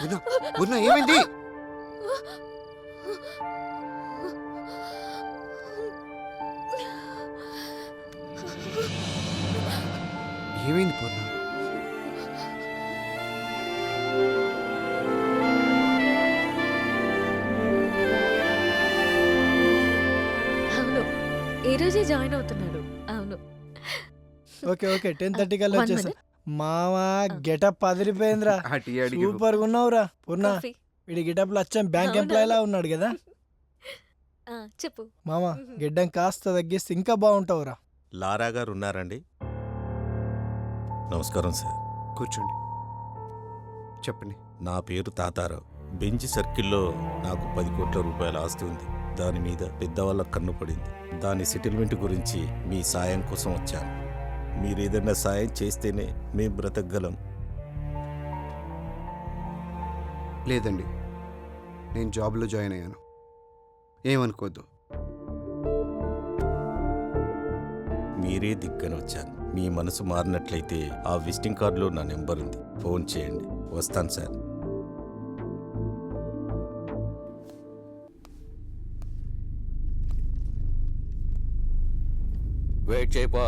ఏమైంది? ఏమైంది పూర్ణ? అవును, ఈ రోజే జాయిన్ అవుతున్నాడు. అవును. ఓకే 10:30 కల్లా వచ్చేస్తా. మావా గెటప్ అదిరిపోయిందిరా, సూపర్ గా ఉన్నావురా పూర్ణ. వీడి గెటప్ లో వచ్చాం బ్యాంక్ ఎంప్లాయ్ లా ఉన్నాడు కదా. చెప్పు మామా, గిడ్డం కాస్త తగ్గిస్తే ఇంకా బాగుంటావురా. లారా గారు ఉన్నారండి? నమస్కారం సార్. కూర్చోండి, చెప్పండి. నా పేరు తాతారావు. బెంచ్ సర్కిల్లో నాకు 10 కోట్ల రూపాయల ఆస్తి ఉంది. దాని మీద పెద్దవాళ్ళ కన్ను పడింది. దాని సెటిల్మెంట్ గురించి మీ సాయం కోసం వచ్చాను. మీరు ఏదైనా సాయం చేస్తేనే మేము బ్రతకగలం. లేదండి, నేను జాబ్లో జాయిన్ అయ్యాను, ఏమనుకోద్దు. మీరే దిక్కని వచ్చాను. మీ మనసు మారినట్లయితే ఆ విజిటింగ్ కార్డులో నా నెంబర్ ఉంది, ఫోన్ చేయండి. వస్తాను సార్. వెయిట్ చేయపో.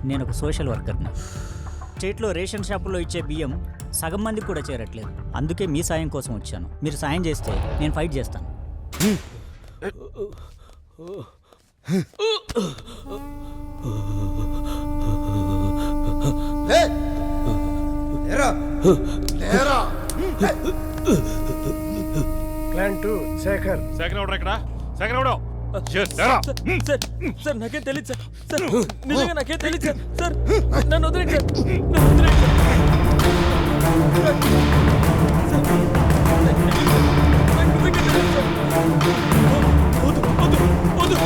నేను ఒక సోషల్ వర్కర్ని. స్టేట్లో రేషన్ షాపుల్లో ఇచ్చే బియ్యం సగం మందికి కూడా చేరట్లేదు. అందుకే మీ సాయం కోసం వచ్చాను. మీరు సాయం చేస్తే నేను ఫైట్ చేస్తాను. ప్లాన్ 2 శేఖర్. సార్ నాకేం తెలియదు సార్. సార్ నిజంగా నాకేం తెలియదు సార్. సార్ నన్ను వదిలేండి సార్. నన్ను వదిలేండి సార్. నాకు నిజంగా తెలియదు సార్. వద్దు వద్దు వద్దు.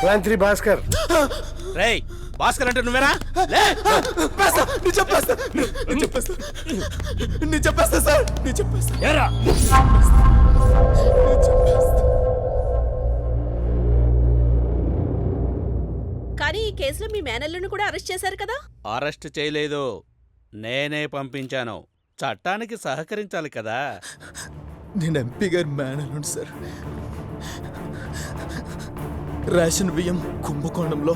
ప్లాన్ 3 భాస్కర్. రేయ్, భాస్కర్ అంటే నువ్వేనా? చెప్పేస్తా సార్. ఏరా కానీ ఈ కేసులో మీ మేనల్లును కూడా అరెస్ట్ చేశారు కదా? అరెస్ట్ చేయలేదు, నేనే పంపించాను. చట్టానికి సహకరించాలి కదా. నేను ఎంపీ గారి మేనల్లుండి సార్. రేషన్ బియ్యం కుంభకోణంలో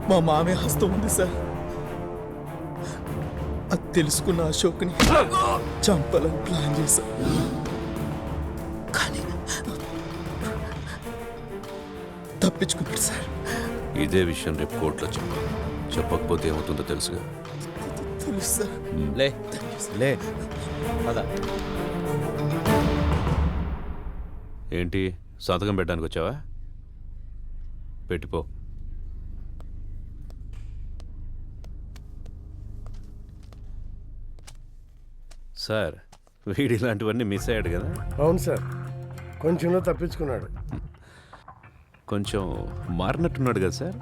మా మామయ్య హస్తం ఉంది సార్. అది తెలుసుకున్న అశోక్ని చంపాలని ప్లాన్ చేశా. కానీ తప్పించుకున్నాడు సార్. ఇదే విషయం రేపు కోర్టులో చెప్పకపోతే ఏమవుతుందో తెలుసుగా. తెలుసు సార్. లే పద. ఏంటి సంతకం పెట్టడానికి వచ్చావా? పెట్టిపో. సార్, వీడి ఇలాంటివన్నీ మిస్ అయ్యాడు కదా. అవును సార్, కొంచెంలో తప్పించుకున్నాడు. కొంచెం మారినట్టున్నాడు కదా సార్.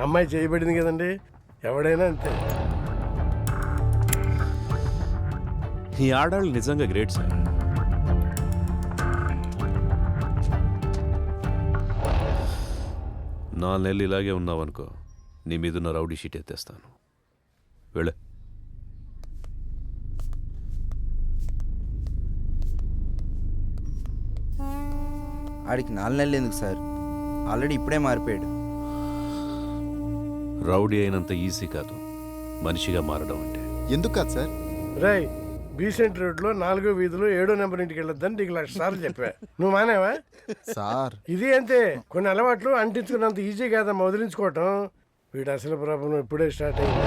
అమ్మాయి చేయబడింది కదండి, ఎవడైనా అంతే. ఈ ఆడాళ్ళు నిజంగా గ్రేట్ సార్. నాలుగు నెలలు ఇలాగే ఉన్నావనుకో, నీ మీదున్న రౌడీ షీట్ ఎత్తేస్తాను. వెళ్ళే. ఆడికి 4 నెలలు ఎందుకు సార్? ఆల్రెడీ ఇప్పుడే మారిపోయాడు. రౌడీ అయినంత ఈజీ కాదు మనిషిగా మారడం అంటే. ఎందుకు కాదు సార్? రై, బీసెంట్ రోడ్లో 4వ వీధిలో 7వ నెంబర్ ఇంటికి వెళ్ళొద్దని నీకు 1,00,000 సార్లు చెప్పా. నువ్వు మానేవా సార్? ఇది అంతే, కొన్ని అలవాట్లు అంటించుకున్నంత ఈజీ కాదమ్మా వదిలించుకోవటం. వీడు అసలు ప్రాబ్లం ఇప్పుడే స్టార్ట్ అయింది.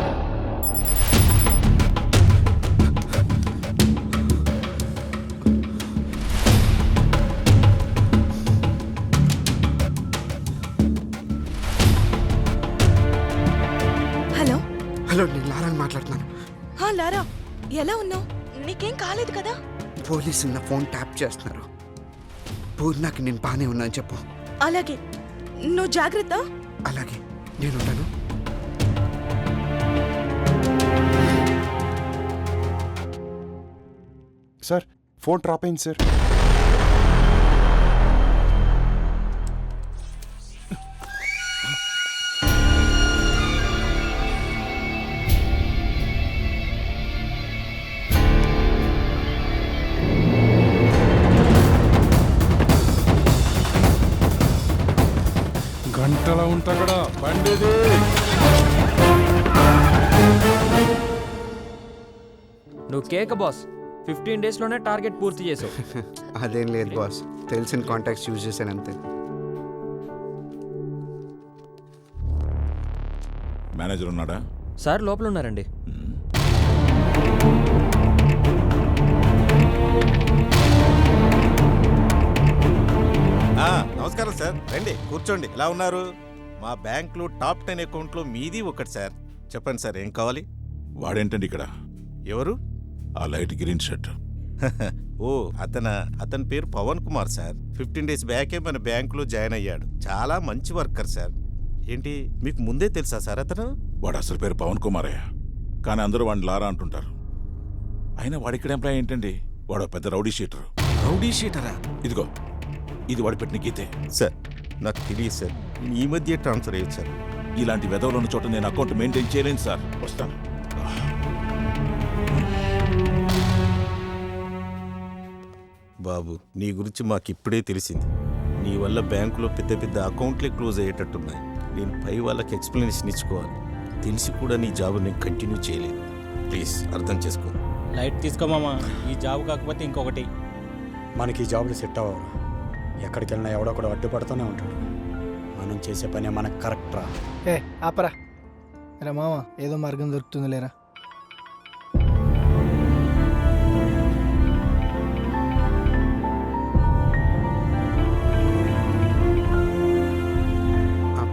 హలో, నేను లారాని మాట్లాడుతున్నాను. లారా ఎలా ఉన్నావు? నీకేం కాలేదు కదా? పోలీసులు నా ఫోన్ ట్యాప్ చేస్తున్నారు. పూర్ణకి నేను బాగానే ఉన్నాను చెప్పు. అలాగే, నువ్వు జాగ్రత్త. అలాగే, నేనున్నాను. సార్, ఫోన్ డ్రాప్ అయింది సార్. గంటలా ఉంటా కూడా బండిది. నువ్వు కేక బాస్, 15 డేస్లోనే టార్గెట్ పూర్తి చేసావు. అదేం లేదు బాస్, తెలిసిన కాంటాక్ట్స్ యూజ్ చేశాను అంతే. మేనేజర్ ఉన్నాడా? సార్ లోపల ఉన్నారండి. నమస్కారం సార్, రండి కూర్చోండి. ఎలా ఉన్నారు? మా బ్యాంకులో టాప్ 10 అకౌంట్లో మీది ఒకటి సార్. చెప్పండి సార్, ఏం కావాలి? వాడేంటండి ఇక్కడ? ఎవరు? ఆ లైట్ గ్రీన్ షర్ట్. ఓ, అతని పేరు పవన్ కుమార్ సార్. 15 డేస్ బ్యాకే మన బ్యాంకులో జాయిన్ అయ్యాడు. చాలా మంచి వర్కర్ సార్. ఏంటి, మీకు ముందే తెలుసా సార్ అతను? వాడు అసలు పేరు పవన్ కుమారయ్య, కానీ అందరూ వాడిని లారా అంటుంటారు. అయినా వాడిక్కడ ఎంప్లాయ్ ఏంటండి? వాడు పెద్ద రౌడీ షీటరు. రౌడీ షీటరా? ఇదిగో, ఇది వాడి పెట్టిన గీతే. సార్, నాకు తెలియదు సార్. ఈ మధ్య ట్రాన్స్ఫర్ అయ్యదు సార్. ఇలాంటి వెధవలు ఉన్న చోట నేను అకౌంట్ మెయింటైన్ చేయలేను సార్. వస్తాను. బాబు, నీ గురించి మాకిప్పుడే తెలిసింది. నీ వల్ల బ్యాంకులో పెద్ద పెద్ద అకౌంట్లే క్లోజ్ అయ్యేటట్టున్నాయి. నేను పై వాళ్ళకి ఎక్స్ప్లెనేషన్ ఇచ్చుకోవాలి. తెలిసి కూడా నీ జాబ్ నేను కంటిన్యూ చేయలేదు. ప్లీజ్ అర్థం చేసుకో. లైట్ తీసుకోమామా, ఈ జాబ్ కాకపోతే ఇంకొకటి. మనకి ఈ జాబ్లు సెట్ అవ్వరు. ఎక్కడికి వెళ్ళినా ఎవడొకడు అడ్డుపడుతూనే ఉంటాడు. మనం చేసే పని మనకు కరెక్ట్ రా. ఆపరా రా మామ, ఏదో మార్గం దొరుకుతుంది లేరా.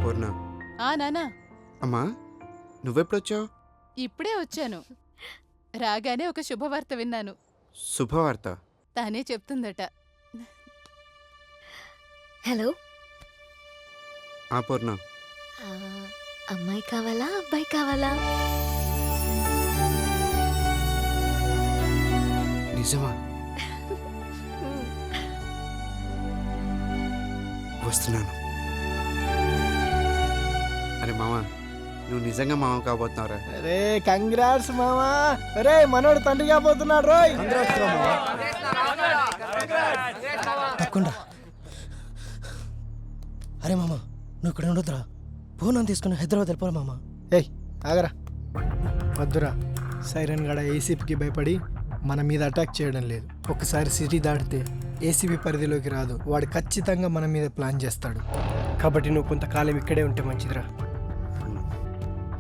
పూర్ణ. నానా, అమ్మా, నువ్వెప్పుడొచ్చావు? ఇప్పుడే వచ్చాను. రాగానే ఒక శుభవార్త విన్నాను. శుభవార్త? తానే చెప్తుందట. హలో. పూర్ణ, అమ్మాయి కావాలా అబ్బాయి కావాలా? నిజమా? వస్తున్నాను. అరే మామా, నువ్వు నిజంగా మామ కాబోతున్నావురా? అరే కంగ్రాట్స్ మామా. అరే మనోడు తండ్రి కాబోతున్నాడు రోయ్. తప్పకుండా. అరే మామ, నువ్వు ఇక్కడ ఉండొద్దురా. ఫోన్ అని తీసుకుని హైదరాబాద్ వెళ్ళిపోరా మామ. ఏయ్ ఆగరా, వద్దురా. సైరన్ గడ ఏసీపీకి భయపడి మన మీద అటాక్ చేయడం లేదు. ఒకసారి సిటీ దాటితే ఏసీపీ పరిధిలోకి రాదు. వాడు ఖచ్చితంగా మన మీద ప్లాన్ చేస్తాడు. కాబట్టి నువ్వు కొంతకాలం ఇక్కడే ఉంటే మంచిదిరా.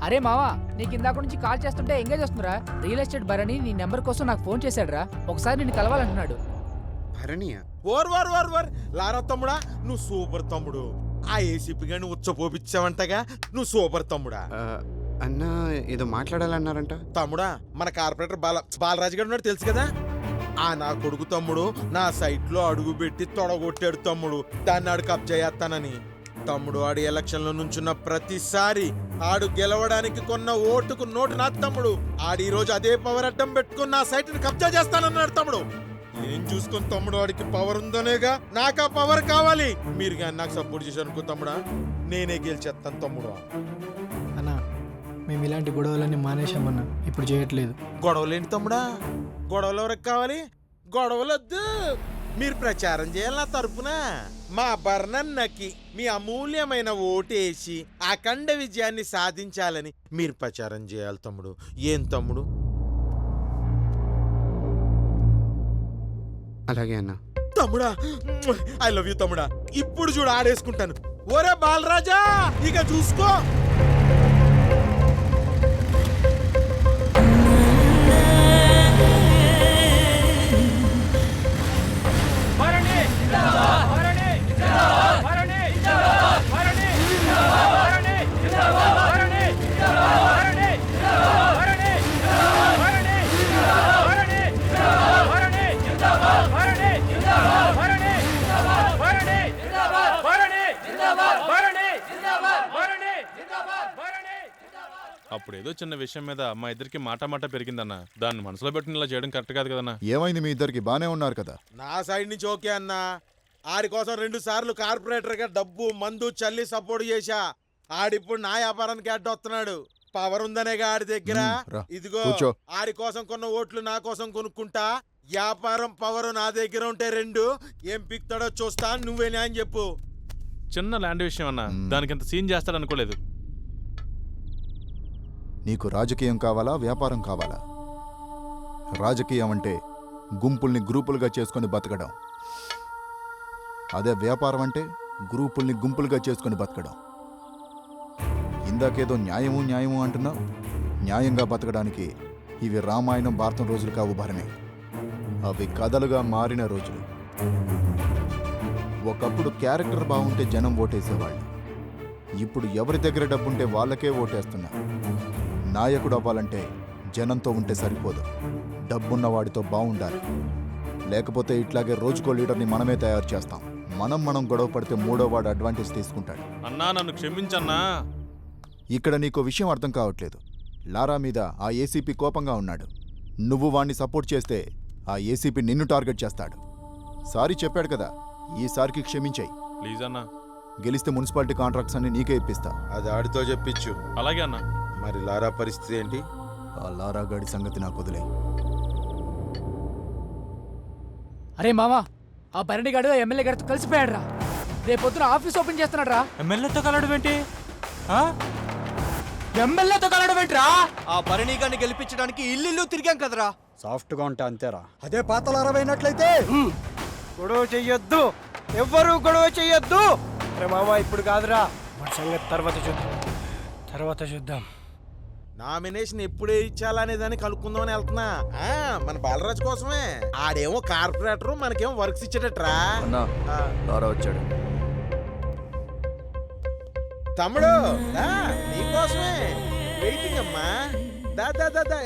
అరే మావా, నీకు ఇందాక నుంచి కాల్ చేస్తుంటే ఎంగేజ్ వస్తుందిరా. రియల్ ఎస్టేట్ భరణి నీ నెంబర్ కోసం నాకు ఫోన్ చేశాడురా. ఒకసారి నిన్ను కలవాలంటున్నాడు. భరణియా? ఓర్ లారా తమ్ముడా, నువ్వు సూపర్ తమ్ముడు. ఆ ఏసీపీ గాని ఉచ్చపోపిచ్చావంటగా, నువ్వు సూపర్ తమ్ముడా. అన్నా ఏదో మాట్లాడాలన్నారంట. తమ్ముడా, మన కార్పొరేటర్ బాలరాజు గారు ఉన్నాడు తెలుసు కదా. ఆ నా కొడుకు తమ్ముడు నా సైట్ లో అడుగు పెట్టి తొడగొట్టాడు తమ్ముడు. దాన్ని ఆడు కబ్జా చేస్తానని. తమ్ముడు ఆడి ఎలక్షన్ లో నుంచున్న ప్రతిసారి ఆడు గెలవడానికి కొన్న ఓటుకు నోటు నా తమ్ముడు. ఆడి ఈ రోజు అదే పవర్ అడ్డం పెట్టుకుని నా సైట్ ని కబ్జా చేస్తానన్నాడు తమ్ముడు. ఏం చూసుకుని తమ్ముడు, వాడికి పవర్ ఉందనేగా నాకు ఆ పవర్ కావాలి. మీరు కానీ నాకు సపోర్ట్ చేశారు అనుకో తమ్ముడా, నేనే గెలిచేస్తాను తమ్ముడు. అన్నా, మేము ఇలాంటి గొడవలన్నీ మానేశామన్నా, ఇప్పుడు చేయట్లేదు. గొడవలేంటి తమ్ముడా? గొడవలు ఎవరికి కావాలి? గొడవలొద్దు. మీరు ప్రచారం చేయాలి నా తరపున. మా బర్ణన్నకి మీ అమూల్యమైన ఓటేసి అఖండ విజయాన్ని సాధించాలని మీరు ప్రచారం చేయాలి తమ్ముడు. ఏం తమ్ముడు? అలాగే అన్న. తమ్ముడా, ఐ లవ్ యూ తమ్ముడా. ఇప్పుడు చూడు ఆడేసుకుంటాను. ఒరే బాలరాజా, ఇక చూసుకో. అప్పుడేదో చిన్న విషయం మీద మా ఇద్దరికి మాట పెరిగిందన్న. దాన్ని మనసులో పెట్టుకుని ఇలా చేయడం కరెక్ట్ కాదు కదన్నా. ఏమైంది, మీ ఇద్దరికి బానే ఉన్నారు కదా? నా సైడ్ నుంచి ఓకే అన్నా. ఆడి కోసం 2 సార్లు కార్పొరేటర్ గా డబ్బు మందు చల్లి సపోర్ట్ చేశా. ఆడిప్పుడు నా వ్యాపారానికి అడ్డొస్తున్నాడు. పవర్ ఉందనేగా ఆడి దగ్గర. ఇదిగో ఆడి కోసం కొన్న ఓట్లు నా కోసం కొనుక్కుంటా. వ్యాపారం పవర్ నా దగ్గర ఉంటే 2 ఏం పిక్తాడో చూస్తా. నువ్వే న్యాయం చెప్పు. చిన్న ల్యాండ్ విషయం అన్నా, దానికి ఇంత సీన్ చేస్తాడనుకోలేదు. నీకు రాజకీయం కావాలా, వ్యాపారం కావాలా? రాజకీయం అంటే గుంపుల్ని గ్రూపులుగా చేసుకొని బతకడం. అదే వ్యాపారం అంటే గ్రూపుల్ని గుంపులుగా చేసుకొని బతకడం. ఇందాకేదో న్యాయము అంటున్నావు. న్యాయంగా బతకడానికి ఇవి రామాయణం భారతం రోజులు కావు భరణి. అవి కథలుగా మారిన రోజులు. ఒకప్పుడు క్యారెక్టర్ బాగుంటే జనం ఓటేసేవాళ్ళు. ఇప్పుడు ఎవరి దగ్గర డబ్బుంటే వాళ్ళకే ఓటేస్తున్నారు. నాయకుడు అవ్వాలంటే జనంతో ఉంటే సరిపోదు, డబ్బున్నవాడితో బాగుండాలి. లేకపోతే ఇట్లాగే రోజుకో లీడర్ని మనమే తయారు చేస్తాం. మనం గొడవ పడితే 3వ వాడు అడ్వాంటేజ్ తీసుకుంటాడు. అన్నా నన్ను క్షమించన్నా. ఇక్కడ నీకో విషయం అర్థం కావట్లేదు. లారా మీద ఆ ఏసీపీ కోపంగా ఉన్నాడు. నువ్వు వాణ్ణి సపోర్ట్ చేస్తే ఆ ఏసీపీ నిన్ను టార్గెట్ చేస్తాడు. సారీ చెప్పాడు కదా, ఈసారికి క్షమించాయి ప్లీజ్ అన్నా. గెలిస్తే మున్సిపాలిటీ కాంట్రాక్ట్స్ అన్ని నీకే ఇప్పిస్తా. అది ఆడితో చెప్పించు. అలాగే అన్నా. మరి లారా పరిస్థితి ఏంటి? ఆ లారా గాడి సంగతి నాకు వదిలే. అరే మామా, ఆ భరణి గాడు ఎమ్మెల్యే గారితో కలిసిపోయాడు రా. రేపొద్దున ఆఫీస్ ఓపెన్ చేస్తున్నాడు రా. ఎమ్మెల్యేతో కలవడం ఏంటి? ఎమ్మెల్యేతో కలవడం ఏంట్రా? ఆ భరణి గారిని గెలిపించడానికి ఇల్లు తిరిగాం కదరా. సాఫ్ట్గా ఉంటే అంతేరా. అదే పాతల 60 అయినట్లయితే గొడవ చెయ్యొద్దు, ఎవ్వరూ గొడవ చెయ్యొద్దు. అరే మామ, ఇప్పుడు కాదురా, మన సంగతి తర్వాత చూద్దాం. నామినేషన్ ఎప్పుడే ఇచ్చాలనే దాన్ని కలుపుకుందామని వెళ్తున్నా. మన బాలరాజు కోసమే. ఆడేమో కార్పొరేటర్, మనకేమో వర్క్స్ ఇచ్చేటట్రా. లారా వచ్చాడు. తమ్ముడు నీకోసమే వెయిటింగ్ అమ్మా. దా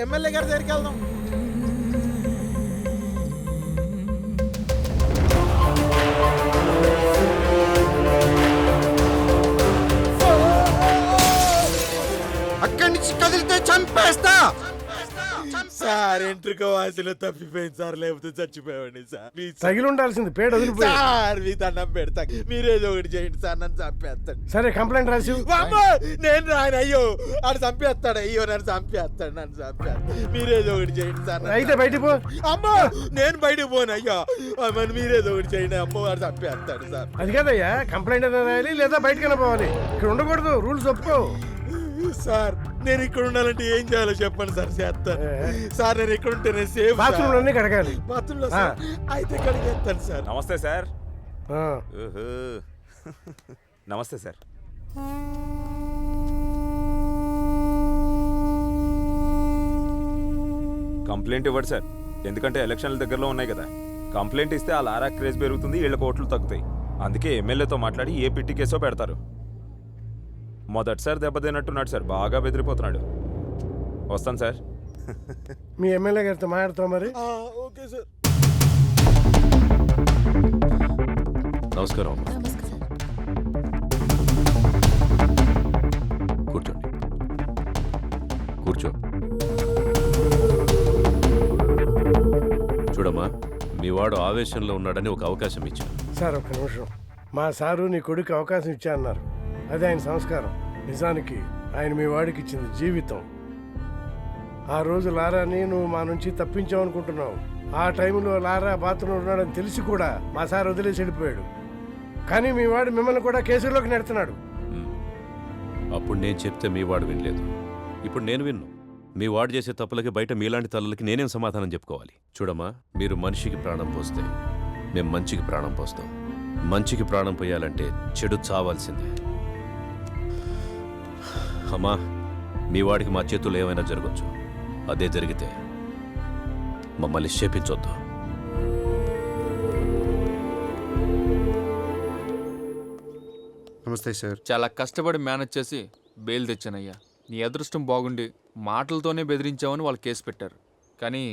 ఎమ్మెల్యే గారి దగ్గరికి వెళ్దాం. అక్కడి నుంచి కదిలితే చంపేస్తా. సార్ ఎంట్రుక వాసిలో తప్పిపోయింది సార్, లేకపోతే చచ్చిపోయావండి సార్. తగిలి ఉండాల్సింది, పేడ వదిలిపోయి. సార్ మీ దండం పెడతా, మీరేదో ఒకటి చేయండి సార్, నన్ను చంపేస్తాడు. సరే కంప్లైంట్ రాసి. నేను రాను. అయ్యో ఆడు చంపేస్తాడు. అయ్యో నన్ను చంపేస్తాడు. మీరేదో ఒకటి చేయండి సార్. అయితే బయటికి పో. అమ్మో నేను బయటకు పోను. అయ్యో మరి మీరేదో ఒకటి చేయండి. అమ్మో వాడు చంపేస్తాడు సార్. అది కదయ్యా, కంప్లైంట్ అయినా రాయాలి లేదా బయటకైనా పోవాలి. ఇక్కడ ఉండకూడదు, రూల్స్ ఒప్పుకో. సార్ నేను ఇక్కడ ఉండాలంటే ఏం చేయాలో చెప్పండి సార్, చేస్తాను సార్. నేను ఇక్కడ ఉంటే నేను సేఫ్. బాత్రూమ్ అన్ని కడగాలి. బాత్రూంలో అయితే కడిగేస్తాను సార్. నమస్తే సార్. నమస్తే సార్. కంప్లైంట్ ఇవ్వండి సార్, ఎందుకంటే ఎలక్షన్ల దగ్గరలో ఉన్నాయి కదా. కంప్లైంట్ ఇస్తే ఆ లారా క్రేజ్ పెరుగుతుంది, వీళ్ళకి ఓట్లు తగ్గుతాయి. అందుకే ఎమ్మెల్యేతో మాట్లాడి ఏ పిట్టి కేసో పెడతారు. మొదటిసారి దెబ్బతిన్నట్టున్నాడు సార్, బాగా బెదిరిపోతున్నాడు. వస్తాను సార్. మీ ఎమ్మెల్యే గారితో మాట్లాడతాం మరి. Okay sir. నమస్కారం. కూర్చో. చూడమ్మా, మీ వాడు ఆవేశంలో ఉన్నాడని ఒక అవకాశం ఇచ్చాను. సార్ ఒక్క నిమిషం. మా సారు నీ కొడుకు అవకాశం ఇచ్చా అన్నారు. అది ఆయన సంస్కారం. నిజానికి ఆయన మీ వాడికి ఇచ్చింది జీవితం. ఆ రోజు లారాని నువ్వు మా నుంచి తప్పించావు అనుకుంటున్నావు. ఆ టైంలో లారా బాత్రూంలో ఉన్నాడని తెలిసి కూడా మా సార్ వదిలేసి వెళ్ళిపోయాడు. కానీ మీ వాడు మిమ్మల్ని కూడా కేసులోకి నెడుతున్నాడు. అప్పుడు నేను చెప్తే మీ వాడు వినలేదు, ఇప్పుడు నేను విన్ను. మీ వాడు చేసే తప్పులకి బయట మీలాంటి తల్లులకి నేనేం సమాధానం చెప్పుకోవాలి? చూడమ్మా, మీరు మనిషికి ప్రాణం పోస్తే మేము మంచికి ప్రాణం పోస్తాం. మంచికి ప్రాణం పోయాలంటే చెడు చావాల్సిందే. అమ్మా, మీ వాడికి మా చేతుల్లో ఏమైనా జరగచ్చు. అదే జరిగితే మమ్మల్ని శేపించొద్దు. నమస్తే సార్. చాలా కష్టపడి మేనేజ్ చేసి బెయిల్ తెచ్చానయ్యా. నీ అదృష్టం బాగుండి మాటలతోనే బెదిరించావని వాళ్ళు కేసు పెట్టారు. కానీ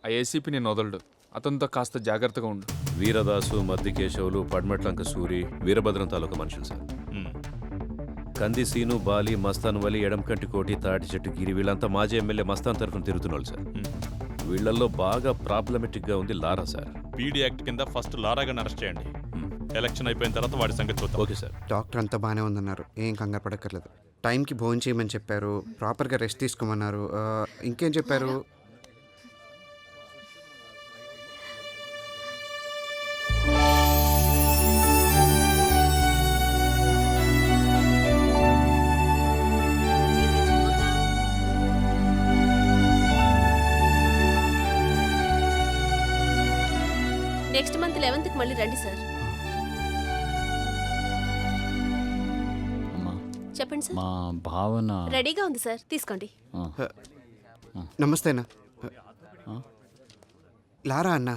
ఆ ఏసీపీ నేను వదలడు. అతనితో కాస్త జాగ్రత్తగా ఉండు. వీరదాసు, మద్దికేశవులు, పడ్మట్లంక సూరి, వీరభద్రం తాలూకా మనుషులు సార్. కంది సీను, బాలి, మస్తాన్ వలి, ఎడంకంటి కోటి, తాటి చెట్టు గిరి వీళ్ళంతా మాజీ ఎమ్మెల్యే మస్తాన్ తరఫున తిరుగుతున్నారు సార్. వీళ్ళల్లో బాగా ప్రాబ్లమెటిక్గా ఉంది లారా సార్. పీడీ యాక్ట్ కింద ఫస్ట్ లారాగాన్ని అరెస్ట్ చేయండి. ఎలక్షన్ అయిపోయిన తర్వాత వాడి సంగతి చూద్దాం. Okay sir. డాక్టర్ అంతా బాగానే ఉందన్నారు, ఏం కంగారు పడక్కర్లేదు. టైంకి భోజనం చేయమని చెప్పారు, ప్రాపర్గా రెస్ట్ తీసుకోమన్నారు. ఇంకేం చెప్పారు? నెక్స్ట్ మంత్ 11th మళ్ళీ రండి సార్. చెప్పండి సార్. మా భావన రెడీగా ఉంది సార్, తీసుకోండి. నమస్తే అన్న. లారా అన్న.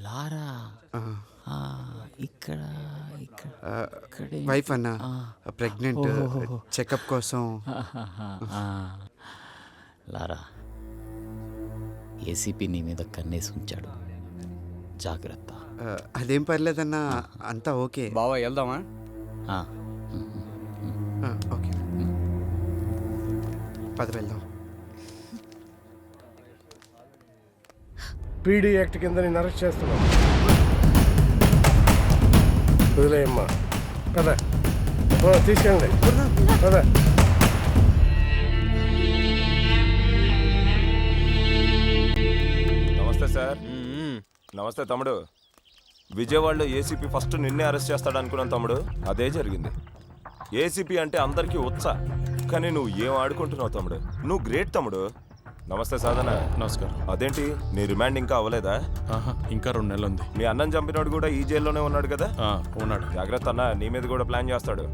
లారా ఇక్కడ వైఫ్ అన్న, ప్రెగ్నెంట్, చెకప్ కోసం. లారా, ఏసీపీ నీ మీద కన్నేసి ఉంచాడు, జాగ్రత్త. అదేం పర్లేదన్నా, అంతా ఓకే. బావా వెళ్దామా? ఓకే, పద వెళ్దాం. పీడీ యాక్ట్ కింద నేను అరెస్ట్ చేస్తున్నాను. వదిలేయమ్మా, పద. తీసుకెళ్ళండి, పద. నమస్తే సార్. నమస్తే తమ్ముడు. విజయవాడలో ఏసీపీ ఫస్ట్ నిన్నే అరెస్ట్ చేస్తాడు అనుకున్నాను తమ్ముడు, అదే జరిగింది. ఏసీపీ అంటే అందరికీ ఉత్సా, కానీ నువ్వు ఏం ఆడుకుంటున్నావు తమ్ముడు, నువ్వు గ్రేట్ తమ్ముడు. నమస్తే సాధన. నమస్కారం. అదేంటి నీ రిమాండ్ ఇంకా అవ్వలేదా? ఇంకా 2 నెలలు ఉంది. మీ అన్నం చంపినోడు కూడా ఈ జైల్లోనే ఉన్నాడు కదా? ఉన్నాడు. జాగ్రత్త అన్న, నీ మీద కూడా ప్లాన్ చేస్తాడు.